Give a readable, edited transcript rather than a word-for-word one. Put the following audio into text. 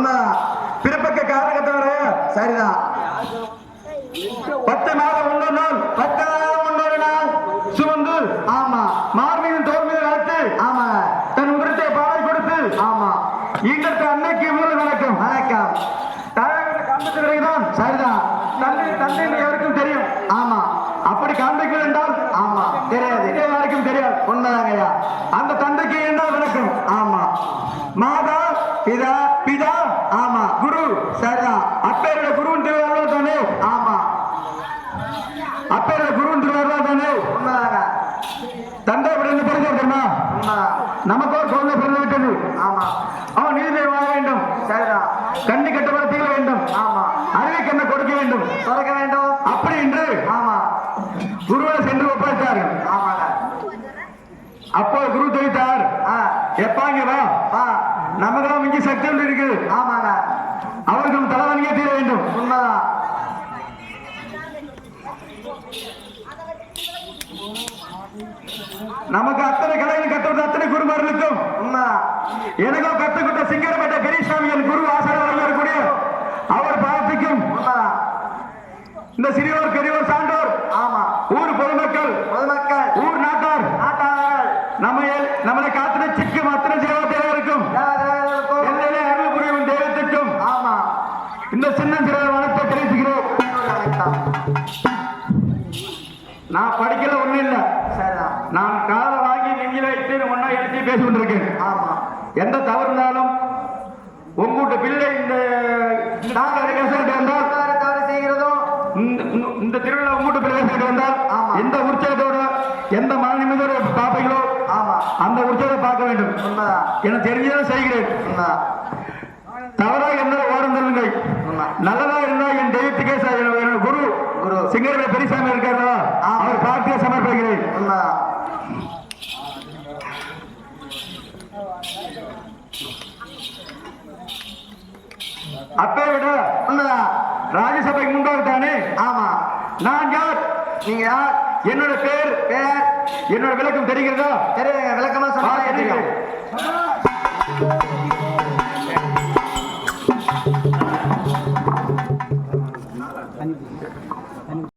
உண்மைதான். பிறப்பக்க காரணத்தை வர சரிதான். 10 மாதம் 1 நாள் 10 நாள் 1 நாள் சுமந்து ஆமா மார்பின் தோல் மீது வளர்த்து ஆமா தன் உதிரத்தை பாலை கொடுத்து ஆமா ஈண்டத்தை அன்னைக்கு முதல் வணக்கம் வணக்கம். தாயகத்தை காண்பித்த பிறகுதான் சரிதான். தந்தை யாருக்கும் தெரியும். ஆமா அப்படி காண்பிக்கல் என்றால் ஆமா தெரியாது. யாருக்கும் தெரியாது. உண்மைதாங்கய்யா. அந்த தந்தைக்கு என்றால் வணக்கம். ஆமா மாதா பிதா பிதா ஆமா குரு சரிதான். அப்பேரோட குருன்னு திருவாரூர் தானே. ஆமா அப்பேரோட குருன்னு திருவாரூர் தானே. உண்மைதாங்க. தந்தை அப்படின்னு தெரிஞ்சிருக்கா உண்மைதான். நமக்கு ஒரு குழந்தை பிறந்து விட்டது. ஆமா அவன் நீதியை வாழ வேண்டும். சரிதான். கண்ணி கட்டப்பட தீர வேண்டும். ஆமா அறிவைக்கு என்ன கொடுக்க வேண்டும். திறக்க வேண்டும். அப்படி என்று ஆமா குருவை சென்று ஒப்படைத்தார்கள். ஆமாங்க. அப்போ குரு தெரிவித்தார், எப்பாங்க வா வா நமக்கெல்லாம் இங்கே சக்தி ஒன்று இருக்கு. ஆமாங்க. அவர்களும் தலைவனியே தீர வேண்டும். உண்மைதான். நமக்கு அத்தனை கலைகள் கற்றுவிட்ட அத்தனை குருமார்களுக்கும் உண்மைதான். எனக்கோ கற்றுக்கிட்ட சிங்கரப்பட்ட பெரியசாமி என் குரு ஆசாரம் வரக்கூடிய அவர் பாவத்துக்கும் உண்மைதான். இந்த சிறியோர் பெரியோர் சான்றோர் ஆமா ஊர் பொதுமக்கள் பொதுமக்கள் ஊர் நாட்டார் நாட்டாளர்கள் நம்மளை காத்திர சிக்கும் அத்தனை தேவதைகளுக்கும் தேவதைகளுக்கும் எல்லையிலே அருள் புரியும் தெய்வத்திற்கும் ஆமா இந்த சின்ன சிறிய வனத்தை தெரிவிக்கிறோம். வணக்கம். நான் படிக்கல ஒண்ணும் இல்ல. சரிதான். நான் காலை வாங்கி நெஞ்சில வைத்து ஒன்னா எழுதி பேசி கொண்டிருக்கேன். ஆமா எந்த தவறு இருந்தாலும் உங்கூட்ட பிள்ளை இந்த வந்தால் தவறு செய்கிறதோ இந்த திருவிழா உங்கூட்ட பிள்ளை வந்தால் ஆமா. எந்த உற்சாகத்தோட எந்த மன நிமிடத்தோட பார்ப்பீங்களோ ஆமா அந்த உற்சாகத்தை பார்க்க வேண்டும். உண்மைதான். எனக்கு தெரிஞ்சதை செய்கிறேன். உண்மைதான். தவறாக இருந்தால் ஓரம் தள்ளுங்கள். உண்மை. நல்லதா இருந்தா என் தெய்வத்துக்கே என்னோட குரு குரு சிங்கர பெரியசாமி இருக்காரா அவர் பார்த்தியா சமர்ப்பிக்கிறேன். உண்மைதான். அப்பே விட உண்மைதான். ராஜ்யசபைக்கு முன்பாகத்தானே. ஆமா நான் யார்? நீங்க யார்? என்னோட பேர் என்னோட விளக்கம் தெரிகிறதா? தெரியுங்க. விளக்கமா சொன்னா தெரியும்.